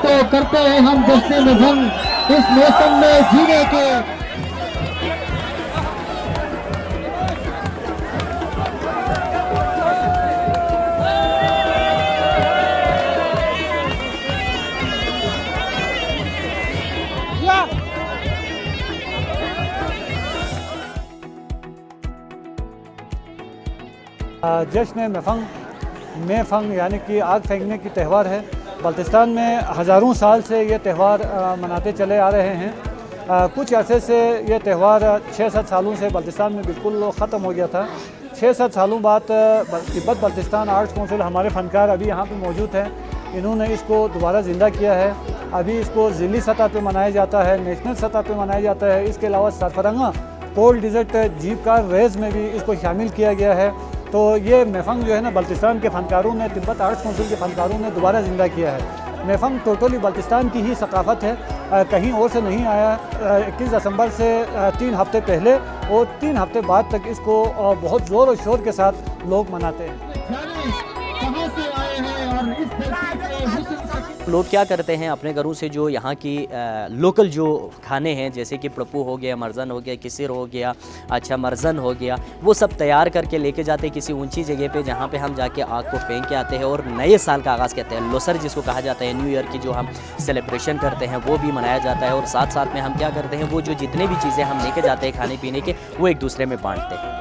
तो करते हैं हम जश्न में भंग इस मौसम में जीने के। जश्न मेफंग यानी कि आग फेंकने की त्यौहार है। बल्तिस्तान में हज़ारों साल से ये त्यौहार मनाते चले आ रहे हैं। कुछ अरसे से ये त्यौहार 6-7 सालों से बल्तिस्तान में बिल्कुल ख़त्म हो गया था। 6-7 सालों बाद तिब्बत बल्तिस्तान आर्ट्स काउंसिल, हमारे फ़नकार अभी यहाँ पे मौजूद हैं, इन्होंने इसको दोबारा ज़िंदा किया है। अभी इसको ज़िली सतह पे मनाया जाता है, नेशनल सतह पे मनाया जाता है। इसके अलावा Sarfaranga cold desert jeep car race में भी इसको शामिल किया गया है। तो ये मेफंग जो है ना, बल्तिस्तान के फ़नकारों ने, तिब्बत आर्ट्स काउंसिल के फ़नकारों ने दोबारा ज़िंदा किया है। मेफंग टोटली बल्तिस्तान की ही सकाफ़त है, कहीं और से नहीं आया। 21 दिसंबर से 3 हफ्ते पहले और 3 हफ्ते बाद तक इसको बहुत ज़ोर और शोर के साथ लोग मनाते हैं। कहाँ से आए हैं और इस धरती पे हुस्न का लोग क्या करते हैं, अपने घरों से जो यहाँ की लोकल जो खाने हैं, जैसे कि पड़पू हो गया, मरजन हो गया, किसिर हो गया, अच्छा मरजन हो गया, वो सब तैयार करके लेके जाते हैं किसी ऊंची जगह पे, जहाँ पे हम जाके आग को फेंक के आते हैं और नए साल का आगाज़ करते हैं। लोसर जिसको कहा जाता है, न्यू ईयर की जो हम सेलिब्रेशन करते हैं, वो भी मनाया जाता है। और साथ साथ में हम क्या करते हैं, वो जो जितने भी चीज़ें हम लेके जाते हैं खाने पीने के, वो एक दूसरे में बांटते हैं।